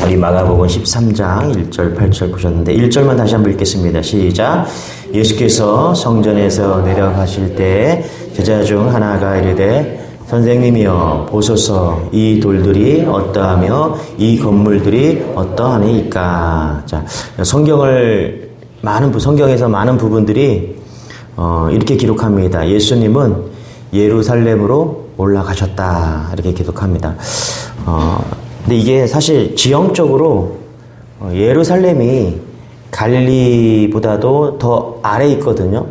우리 마가복음 13장 1절 8절 보셨는데 1절만 다시 한번 읽겠습니다. 시작. 예수께서 성전에서 내려가실 때 제자 중 하나가 이르되 선생님이여 보소서 이 돌들이 어떠하며 이 건물들이 어떠하니까. 자, 성경에서 많은 부분들이 이렇게 기록합니다. 예수님은 예루살렘으로 올라가셨다 이렇게 기록합니다. 근데 이게 사실 지형적으로 예루살렘이 갈릴리보다도 더 아래에 있거든요.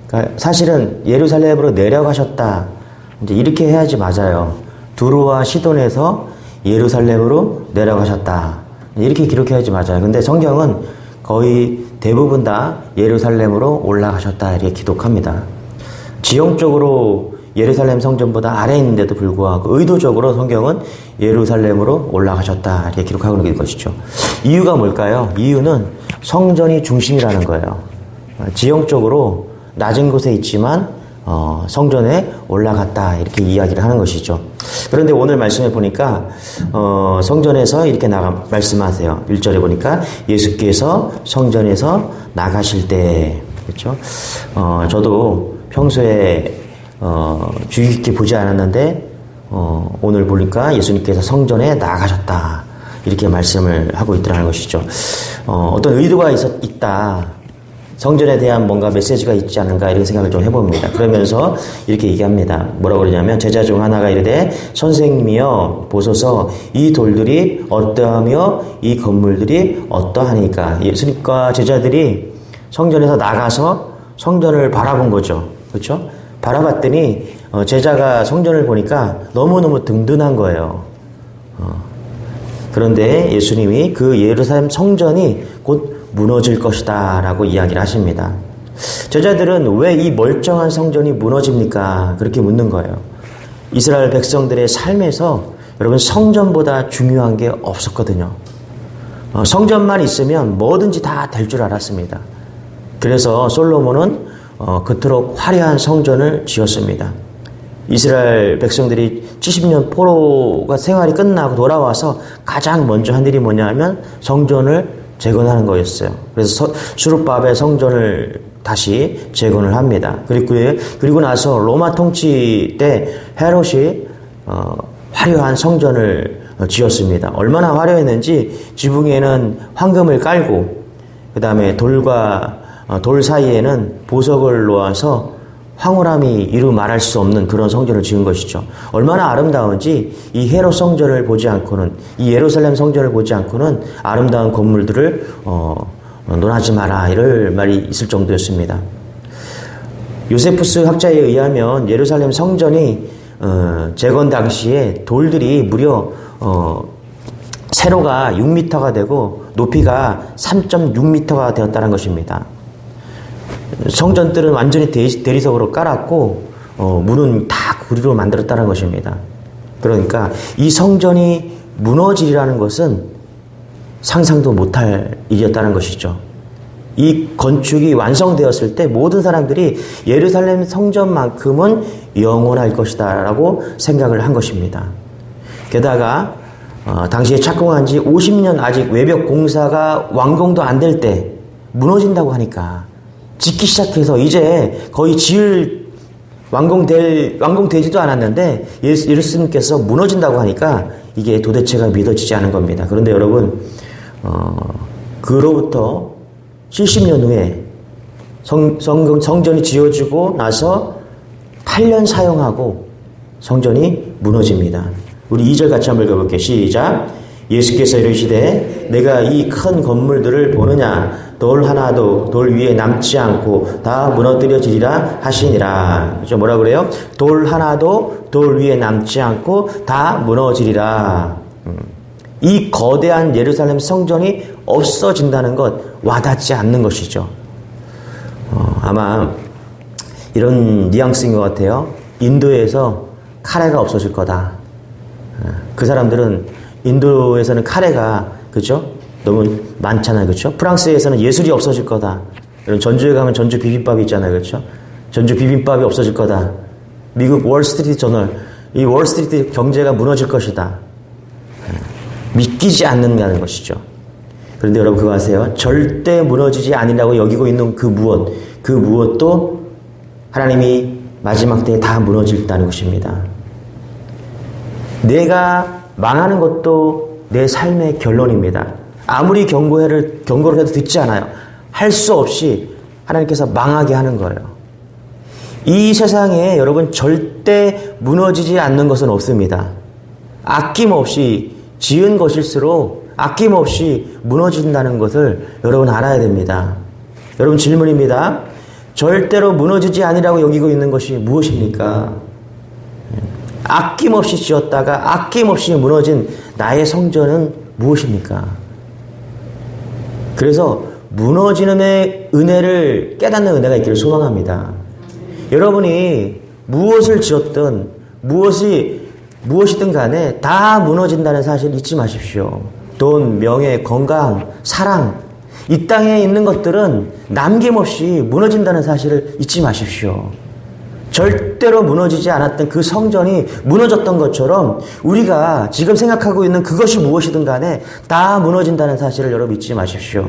그러니까 사실은 예루살렘으로 내려가셨다 이제 이렇게 해야지 맞아요. 두로와 시돈에서 예루살렘으로 내려가셨다 이렇게 기록해야지 맞아요. 근데 성경은 거의 대부분 다 예루살렘으로 올라가셨다 이렇게 기록합니다. 지형적으로 예루살렘 성전보다 아래에 있는데도 불구하고 의도적으로 성경은 예루살렘으로 올라가셨다 이렇게 기록하고 있는 것이죠. 이유가 뭘까요? 이유는 성전이 중심이라는 거예요. 지형적으로 낮은 곳에 있지만 성전에 올라갔다 이렇게 이야기를 하는 것이죠. 그런데 오늘 말씀해 보니까 성전에서 이렇게 말씀하세요. 1절에 보니까 예수께서 성전에서 나가실 때, 그렇죠? 저도 평소에 주의 깊게 보지 않았는데 오늘 보니까 예수님께서 성전에 나가셨다 이렇게 말씀을 하고 있더라는 것이죠. 어떤 의도가 있다. 성전에 대한 뭔가 메시지가 있지 않은가 이런 생각을 좀 해봅니다. 그러면서 이렇게 얘기합니다. 뭐라고 그러냐면 제자 중 하나가 이르되 선생님이여 보소서 이 돌들이 어떠하며 이 건물들이 어떠하니까. 예수님과 제자들이 성전에서 나가서 성전을 바라본 거죠. 그렇죠? 바라봤더니 제자가 성전을 보니까 너무너무 든든한 거예요. 그런데 예수님이 그 예루살렘 성전이 곧 무너질 것이다 라고 이야기를 하십니다. 제자들은 왜 이 멀쩡한 성전이 무너집니까? 그렇게 묻는 거예요. 이스라엘 백성들의 삶에서 여러분 성전보다 중요한 게 없었거든요. 성전만 있으면 뭐든지 다 될 줄 알았습니다. 그래서 솔로몬은 그토록 화려한 성전을 지었습니다. 이스라엘 백성들이 70년 포로가 생활이 끝나고 돌아와서 가장 먼저 한 일이 뭐냐면 성전을 재건하는 거였어요. 그래서 수르바벨 성전을 다시 재건을 합니다. 그리고 나서 로마 통치 때 헤롯이 화려한 성전을 지었습니다. 얼마나 화려했는지 지붕에는 황금을 깔고 그 다음에 돌 사이에는 보석을 놓아서 황홀함이 이루 말할 수 없는 그런 성전을 지은 것이죠. 얼마나 아름다운지 이 헤롯 성전을 보지 않고는, 이 예루살렘 성전을 보지 않고는 아름다운 건물들을 논하지 마라 이럴 말이 있을 정도였습니다. 요세푸스 학자에 의하면 예루살렘 성전이 재건 당시에 돌들이 무려 세로가 6m가 되고 높이가 3.6m가 되었다는 것입니다. 성전들은 완전히 대리석으로 깔았고 문은 다 구리로 만들었다는 것입니다. 그러니까 이 성전이 무너지리라는 것은 상상도 못할 일이었다는 것이죠. 이 건축이 완성되었을 때 모든 사람들이 예루살렘 성전만큼은 영원할 것이다 라고 생각을 한 것입니다. 게다가 당시에 착공한 지 50년 아직 외벽 공사가 완공도 안 될 때 무너진다고 하니까 짓기 시작해서 이제 거의 완공되지도 않았는데 예수님께서 무너진다고 하니까 이게 도대체가 믿어지지 않은 겁니다. 그런데 여러분, 그로부터 70년 후에 성전이 지어지고 나서 8년 사용하고 성전이 무너집니다. 우리 2절 같이 한번 읽어볼게요. 시작. 예수께서 이르시되 내가 이 큰 건물들을 보느냐 돌 하나도 돌 위에 남지 않고 다 무너뜨려지리라 하시니라. 그렇죠? 뭐라 그래요? 돌 하나도 돌 위에 남지 않고 다 무너지리라. 이 거대한 예루살렘 성전이 없어진다는 것 와닿지 않는 것이죠. 아마 이런 뉘앙스인 것 같아요. 인도에서 카레가 없어질 거다. 그 사람들은 인도에서는 카레가 그죠? 너무 많잖아요. 그렇죠? 프랑스에서는 예술이 없어질 거다. 이런 전주에 가면 전주 비빔밥이 있잖아요. 그렇죠? 전주 비빔밥이 없어질 거다. 미국 월스트리트 저널, 이 월스트리트 경제가 무너질 것이다. 믿기지 않는다는 것이죠. 그런데 여러분 그거 아세요? 절대 무너지지 아니라고 여기고 있는 그 무엇도 하나님이 마지막 때에 다 무너진다는 것입니다. 내가 망하는 것도 내 삶의 결론입니다. 아무리 경고를 해도 듣지 않아요. 할 수 없이 하나님께서 망하게 하는 거예요. 이 세상에 여러분 절대 무너지지 않는 것은 없습니다. 아낌없이 지은 것일수록 아낌없이 무너진다는 것을 여러분 알아야 됩니다. 여러분 질문입니다. 절대로 무너지지 아니라고 여기고 있는 것이 무엇입니까? 아낌없이 지었다가 아낌없이 무너진 나의 성전은 무엇입니까? 그래서 무너지는 은혜를 깨닫는 은혜가 있기를 소망합니다. 여러분이 무엇을 지었든 무엇이든 간에 다 무너진다는 사실 잊지 마십시오. 돈, 명예, 건강, 사랑 이 땅에 있는 것들은 남김없이 무너진다는 사실을 잊지 마십시오. 절대로 무너지지 않았던 그 성전이 무너졌던 것처럼 우리가 지금 생각하고 있는 그것이 무엇이든 간에 다 무너진다는 사실을 여러분 잊지 마십시오.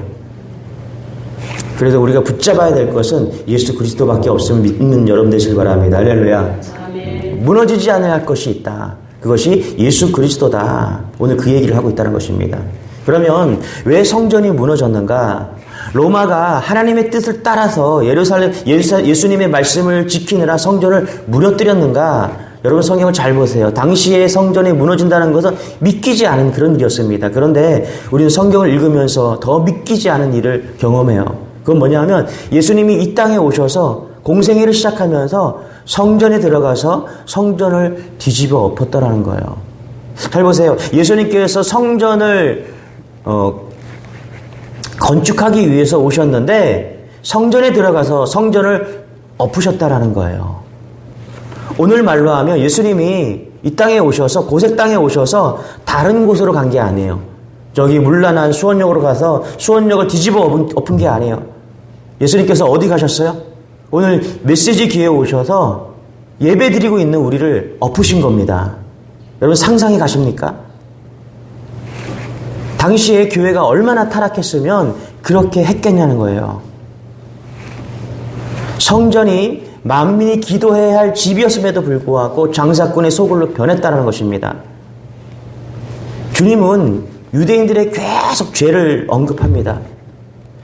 그래서 우리가 붙잡아야 될 것은 예수 그리스도밖에 없음을 믿는 여러분 되시길 바랍니다. 할렐루야. 아멘. 무너지지 않을 것이 있다. 그것이 예수 그리스도다. 오늘 그 얘기를 하고 있다는 것입니다. 그러면 왜 성전이 무너졌는가? 로마가 하나님의 뜻을 따라서 예수님의 말씀을 지키느라 성전을 무너뜨렸는가? 여러분 성경을 잘 보세요. 당시에 성전이 무너진다는 것은 믿기지 않은 그런 일이었습니다. 그런데 우리는 성경을 읽으면서 더 믿기지 않은 일을 경험해요. 그건 뭐냐 하면 예수님이 이 땅에 오셔서 공생애를 시작하면서 성전에 들어가서 성전을 뒤집어 엎었더라는 거예요. 잘 보세요. 예수님께서 성전을 건축하기 위해서 오셨는데 성전에 들어가서 성전을 엎으셨다라는 거예요. 오늘 말로 하면 예수님이 이 땅에 오셔서 고색 땅에 오셔서 다른 곳으로 간 게 아니에요. 저기 물란한 수원역으로 가서 수원역을 뒤집어 엎은 게 아니에요. 예수님께서 어디 가셨어요? 오늘 메시지 기회에 오셔서 예배 드리고 있는 우리를 엎으신 겁니다. 여러분 상상이 가십니까? 당시에 교회가 얼마나 타락했으면 그렇게 했겠냐는 거예요. 성전이 만민이 기도해야 할 집이었음에도 불구하고 장사꾼의 소굴로 변했다는 것입니다. 주님은 유대인들의 계속 죄를 언급합니다.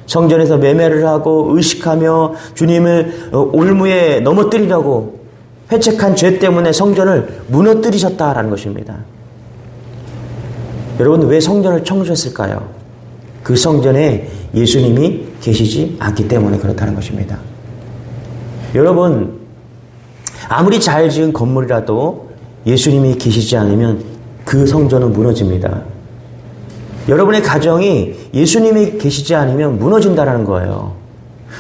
성전에서 매매를 하고 의식하며 주님을 올무에 넘어뜨리려고 회책한 죄 때문에 성전을 무너뜨리셨다라는 것입니다. 여러분 왜 성전을 청소했을까요? 그 성전에 예수님이 계시지 않기 때문에 그렇다는 것입니다. 여러분 아무리 잘 지은 건물이라도 예수님이 계시지 않으면 그 성전은 무너집니다. 여러분의 가정이 예수님이 계시지 않으면 무너진다는 거예요.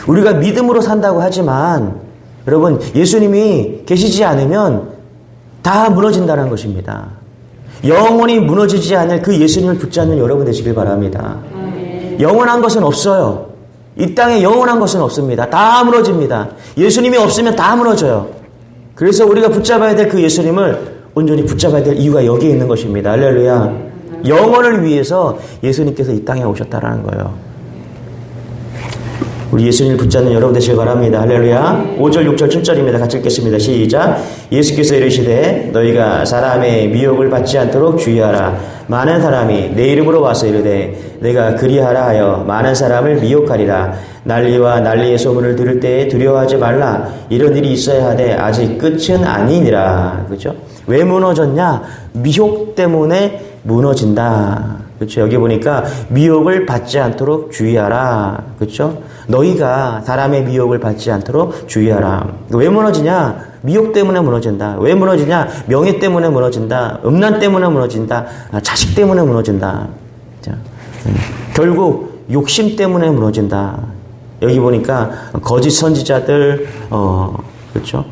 우리가 믿음으로 산다고 하지만 여러분 예수님이 계시지 않으면 다 무너진다는 것입니다. 영원히 무너지지 않을 그 예수님을 붙잡는 여러분 되시길 바랍니다. 영원한 것은 없어요. 이 땅에 영원한 것은 없습니다. 다 무너집니다. 예수님이 없으면 다 무너져요. 그래서 우리가 붙잡아야 될 그 예수님을 온전히 붙잡아야 될 이유가 여기에 있는 것입니다. 할렐루야. 영원을 위해서 예수님께서 이 땅에 오셨다라는 거예요. 우리 예수님을 붙잡는 여러분 되시길 바랍니다. 할렐루야. 5절, 6절, 7절입니다. 같이 읽겠습니다. 시작. 예수께서 이르시되 너희가 사람의 미혹을 받지 않도록 주의하라. 많은 사람이 내 이름으로 와서 이르되 내가 그리하라 하여 많은 사람을 미혹하리라. 난리와 난리의 소문을 들을 때에 두려워하지 말라. 이런 일이 있어야 하되 아직 끝은 아니니라. 그렇죠? 왜 무너졌냐? 미혹 때문에 무너진다. 그렇죠? 여기 보니까 미혹을 받지 않도록 주의하라. 그렇죠? 너희가 사람의 미혹을 받지 않도록 주의하라. 왜 무너지냐? 미혹 때문에 무너진다. 왜 무너지냐? 명예 때문에 무너진다. 음란 때문에 무너진다. 자식 때문에 무너진다. 자, 결국 욕심 때문에 무너진다. 여기 보니까 거짓 선지자들, 그렇죠?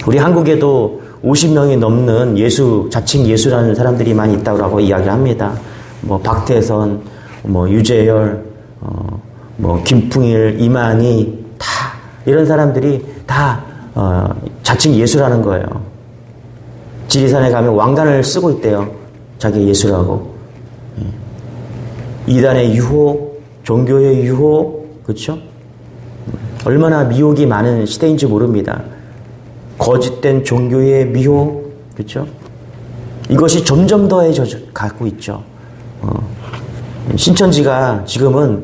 우리 한국에도 50명이 넘는 자칭 예수라는 사람들이 많이 있다고 이야기를 합니다. 뭐 박태선, 뭐 유재열, 뭐 김풍일, 이만희 다 이런 사람들이 다 자칭 예수라는 거예요. 지리산에 가면 왕관을 쓰고 있대요. 자기 예수라고. 이단의 유혹, 종교의 유혹, 그렇죠? 얼마나 미혹이 많은 시대인지 모릅니다. 거짓된 종교의 미혹, 그렇죠? 이것이 점점 더해져 가고 있죠. 신천지가 지금은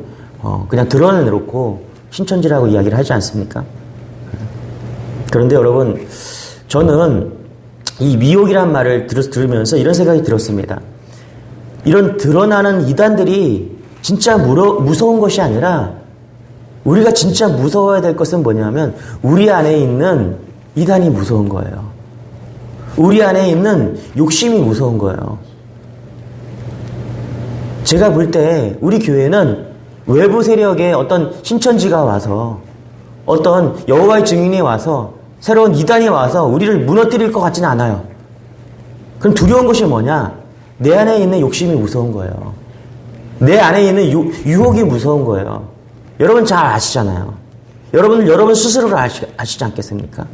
그냥 드러내놓고 신천지라고 이야기를 하지 않습니까? 그런데 여러분, 저는 이 미혹이란 말을 들으면서 이런 생각이 들었습니다. 이런 드러나는 이단들이 진짜 무서운 것이 아니라 우리가 진짜 무서워야 될 것은 뭐냐면 우리 안에 있는 이단이 무서운 거예요. 우리 안에 있는 욕심이 무서운 거예요. 제가 볼 때 우리 교회는 외부 세력의 어떤 신천지가 와서 어떤 여호와의 증인이 와서 새로운 이단이 와서 우리를 무너뜨릴 것 같지는 않아요. 그럼 두려운 것이 뭐냐? 내 안에 있는 욕심이 무서운 거예요. 내 안에 있는 유혹이 무서운 거예요. 여러분 잘 아시잖아요. 여러분 스스로를 아시지 않겠습니까?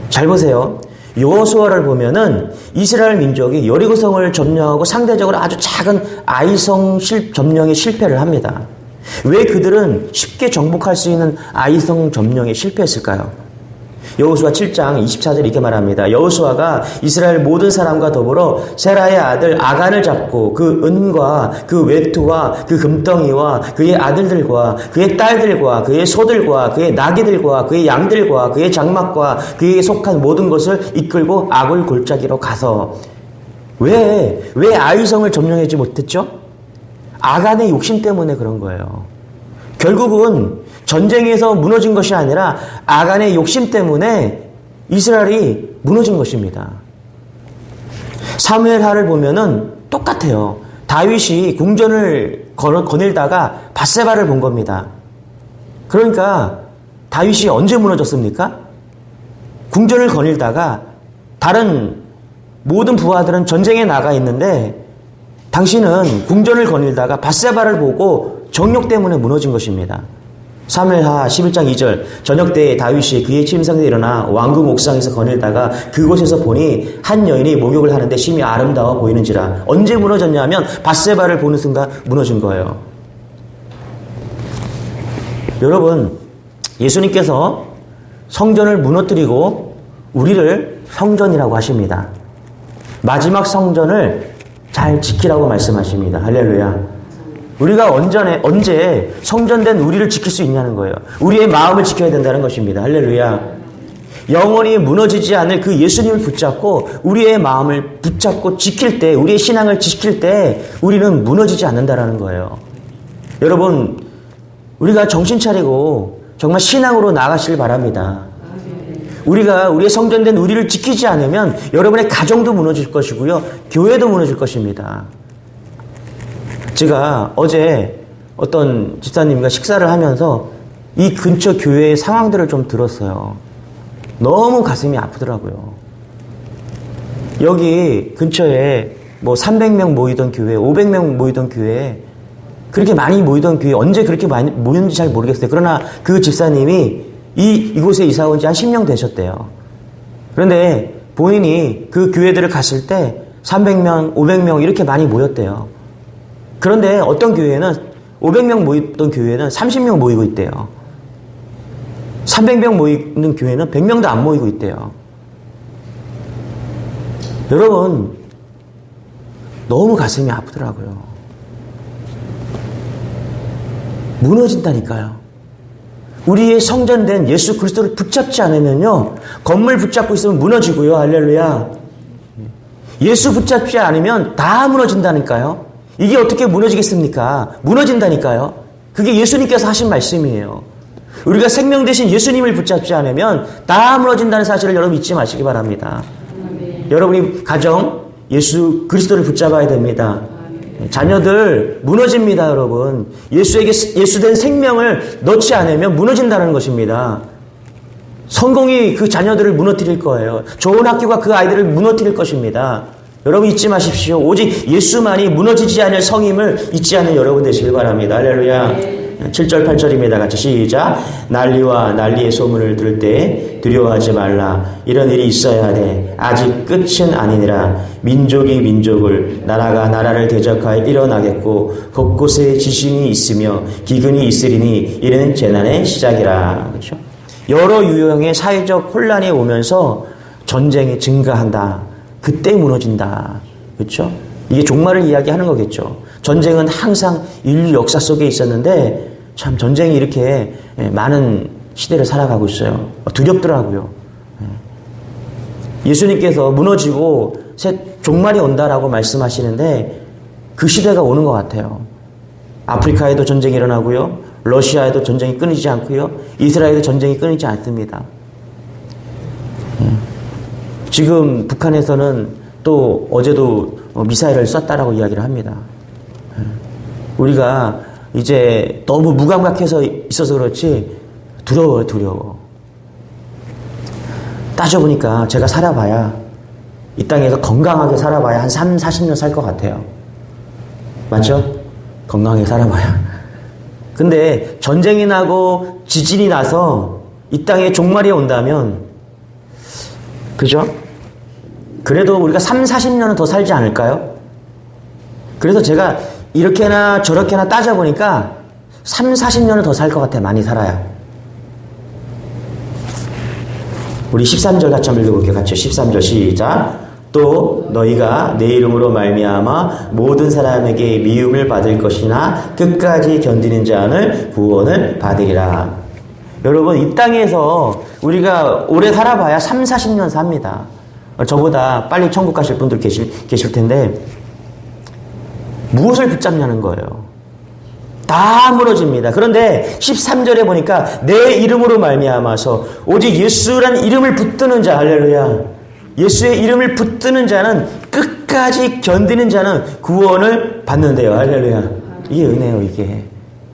잘 보세요. 여호수아를 보면은 이스라엘 민족이 여리고성을 점령하고 상대적으로 아주 작은 아이성 점령에 실패를 합니다. 왜 그들은 쉽게 정복할 수 있는 아이성 점령에 실패했을까요? 여호수아 7장 24절 이렇게 말합니다. 여호수아가 이스라엘 모든 사람과 더불어 세라의 아들 아간을 잡고 그 은과 그 외투와 그 금덩이와 그의 아들들과 그의 딸들과 그의 소들과 그의 나귀들과 그의 양들과 그의 장막과 그에게 속한 모든 것을 이끌고 아굴 골짜기로 가서 왜 아이성을 점령하지 못했죠? 아간의 욕심 때문에 그런 거예요. 결국은 전쟁에서 무너진 것이 아니라 아간의 욕심 때문에 이스라엘이 무너진 것입니다. 사무엘하를 보면은 똑같아요. 다윗이 궁전을 거닐다가 밧세바를 본 겁니다. 그러니까 다윗이 언제 무너졌습니까? 궁전을 거닐다가 다른 모든 부하들은 전쟁에 나가 있는데 당신은 궁전을 거닐다가 밧세바를 보고 정욕 때문에 무너진 것입니다. 사무엘하 11장 2절 저녁 때에 다윗이 그의 침상에 일어나 왕궁 옥상에서 거닐다가 그곳에서 보니 한 여인이 목욕을 하는데 심히 아름다워 보이는지라. 언제 무너졌냐면 밧세바를 보는 순간 무너진 거예요. 여러분, 예수님께서 성전을 무너뜨리고 우리를 성전이라고 하십니다. 마지막 성전을 잘 지키라고 말씀하십니다. 할렐루야. 우리가 언제 성전된 우리를 지킬 수 있냐는 거예요. 우리의 마음을 지켜야 된다는 것입니다. 할렐루야. 영원히 무너지지 않을 그 예수님을 붙잡고 우리의 마음을 붙잡고 지킬 때, 우리의 신앙을 지킬 때 우리는 무너지지 않는다는 거예요. 여러분, 우리가 정신 차리고 정말 신앙으로 나아가시길 바랍니다. 우리가 우리의 성전된 우리를 지키지 않으면 여러분의 가정도 무너질 것이고요. 교회도 무너질 것입니다. 제가 어제 어떤 집사님과 식사를 하면서 이 근처 교회의 상황들을 좀 들었어요. 너무 가슴이 아프더라고요. 여기 근처에 뭐 300명 모이던 교회, 500명 모이던 교회, 그렇게 많이 모이던 교회, 언제 그렇게 많이 모였는지 잘 모르겠어요. 그러나 그 집사님이 이곳에 이사 온 지 한 10년 되셨대요. 그런데 본인이 그 교회들을 갔을 때 300명, 500명 이렇게 많이 모였대요. 그런데 어떤 교회는 500명 모이던 교회는 30명 모이고 있대요. 300명 모이는 교회는 100명도 안 모이고 있대요. 여러분, 너무 가슴이 아프더라고요. 무너진다니까요. 우리의 성전된 예수 그리스도를 붙잡지 않으면요, 건물 붙잡고 있으면 무너지고요. 할렐루야. 예수 붙잡지 않으면 다 무너진다니까요. 이게 어떻게 무너지겠습니까? 무너진다니까요. 그게 예수님께서 하신 말씀이에요. 우리가 생명 되신 예수님을 붙잡지 않으면 다 무너진다는 사실을 여러분 잊지 마시기 바랍니다. 여러분이 가정, 예수 그리스도를 붙잡아야 됩니다. 자녀들 무너집니다, 여러분. 예수된 생명을 넣지 않으면 무너진다는 것입니다. 성공이 그 자녀들을 무너뜨릴 거예요. 좋은 학교가 그 아이들을 무너뜨릴 것입니다. 여러분 잊지 마십시오. 오직 예수만이 무너지지 않을 성임을 잊지 않는 여러분 되시길 바랍니다. 할렐루야. 7절 8절입니다. 같이 시작. 난리와 난리의 소문을 들을 때 두려워하지 말라. 이런 일이 있어야 돼. 아직 끝은 아니니라. 민족이 민족을, 나라가 나라를 대적하여 일어나겠고 곳곳에 지진이 있으며 기근이 있으리니 이는 재난의 시작이라. 그렇죠? 여러 유형의 사회적 혼란이 오면서 전쟁이 증가한다. 그때 무너진다. 그렇죠? 이게 종말을 이야기하는 거겠죠. 전쟁은 항상 인류 역사 속에 있었는데 참 전쟁이 이렇게 많은 시대를 살아가고 있어요. 두렵더라고요. 예수님께서 무너지고 종말이 온다라고 말씀하시는데 그 시대가 오는 것 같아요. 아프리카에도 전쟁이 일어나고요. 러시아에도 전쟁이 끊이지 않고요. 이스라엘에도 전쟁이 끊이지 않습니다. 지금 북한에서는 또 어제도 미사일을 쐈다라고 이야기를 합니다. 우리가 이제 너무 무감각해서 있어서 그렇지 두려워요, 두려워. 따져보니까 제가 살아봐야 이 땅에서 건강하게 살아봐야 한 3, 40년 살 것 같아요. 맞죠? 건강하게 살아봐야. 근데 전쟁이 나고 지진이 나서 이 땅에 종말이 온다면 그죠? 그래도 우리가 3, 40년은 더 살지 않을까요? 그래서 제가 이렇게나 저렇게나 따져보니까 3, 40년은 더 살 것 같아요. 많이 살아야. 우리 13절 같이 한번 읽어볼게요. 같이 13절 시작. 또 너희가 내 이름으로 말미암아 모든 사람에게 미움을 받을 것이나 끝까지 견디는 자는 구원을 받으리라. 여러분 이 땅에서 우리가 오래 살아봐야 3, 40년 삽니다. 저보다 빨리 천국 가실 분들 계실 텐데 무엇을 붙잡냐는 거예요. 다 무너집니다. 그런데 13절에 보니까 내 이름으로 말미암아서 오직 예수라는 이름을 붙드는 자, 할렐루야. 예수의 이름을 붙드는 자는 끝까지 견디는 자는 구원을 받는데요. 할렐루야. 이게 은혜예요, 이게.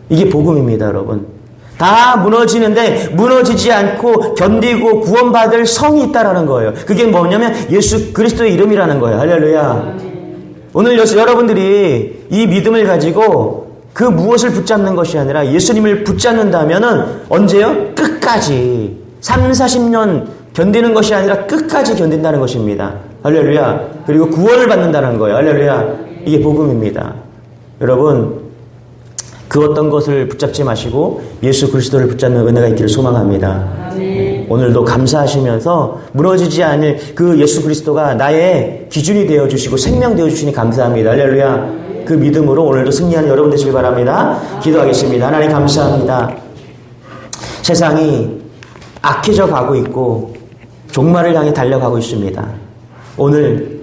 이게 복음입니다, 여러분. 다 무너지는데 무너지지 않고 견디고 구원받을 성이 있다라는 거예요. 그게 뭐냐면 예수 그리스도의 이름이라는 거예요. 할렐루야. 오늘 여러분들이 이 믿음을 가지고 그 무엇을 붙잡는 것이 아니라 예수님을 붙잡는다면은 언제요? 끝까지 3, 40년 견디는 것이 아니라 끝까지 견딘다는 것입니다. 할렐루야. 그리고 구원을 받는다는 거예요. 할렐루야. 이게 복음입니다. 여러분 그 어떤 것을 붙잡지 마시고 예수 그리스도를 붙잡는 은혜가 있기를 소망합니다. 아멘. 오늘도 감사하시면서 무너지지 않을 그 예수 그리스도가 나의 기준이 되어주시고 생명 되어주시니 감사합니다. 할렐루야. 그 믿음으로 오늘도 승리하는 여러분 되시길 바랍니다. 기도하겠습니다. 하나님 감사합니다. 세상이 악해져 가고 있고 종말을 향해 달려가고 있습니다. 오늘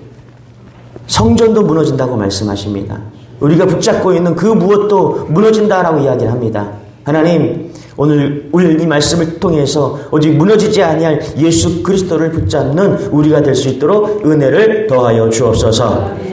성전도 무너진다고 말씀하십니다. 우리가 붙잡고 있는 그 무엇도 무너진다라고 이야기를 합니다. 하나님 오늘 이 말씀을 통해서 오직 무너지지 아니할 예수 그리스도를 붙잡는 우리가 될 수 있도록 은혜를 더하여 주옵소서.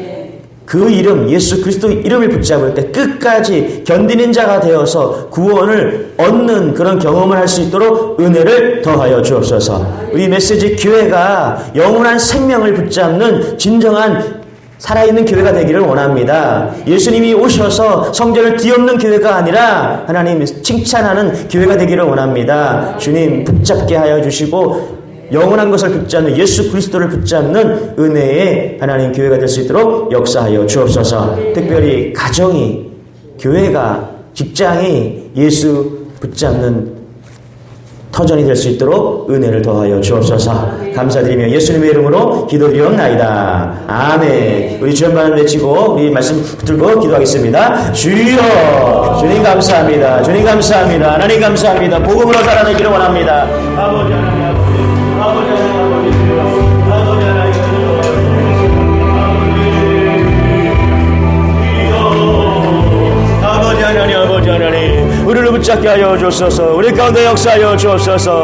그 이름 예수 그리스도의 이름을 붙잡을 때 끝까지 견디는 자가 되어서 구원을 얻는 그런 경험을 할 수 있도록 은혜를 더하여 주옵소서. 우리 메시지 교회가 영원한 생명을 붙잡는 진정한 살아있는 교회가 되기를 원합니다. 예수님이 오셔서 성전을 뒤엎는 교회가 아니라 하나님 칭찬하는 교회가 되기를 원합니다. 주님 붙잡게 하여 주시고 영원한 것을 붙잡는 예수 그리스도를 붙잡는 은혜의 하나님 교회가 될 수 있도록 역사하여 주옵소서. 특별히 가정이, 교회가, 직장이 예수 붙잡는 터전이 될 수 있도록 은혜를 더하여 주옵소서. 감사드리며 예수님의 이름으로 기도드리옵나이다. 아멘. 우리 주 한번 외치고 우리 말씀 붙들고 기도하겠습니다. 주여, 주님 감사합니다. 주님 감사합니다. 하나님 감사합니다. 복음으로 살아내기를 원합니다. 아버지 하나님, 아버지 하나님, 아버지 하나님, 아버지 하나님, 우리를 붙잡게 하여 주옵소서. 우리 가운데 역사하여 주옵소서.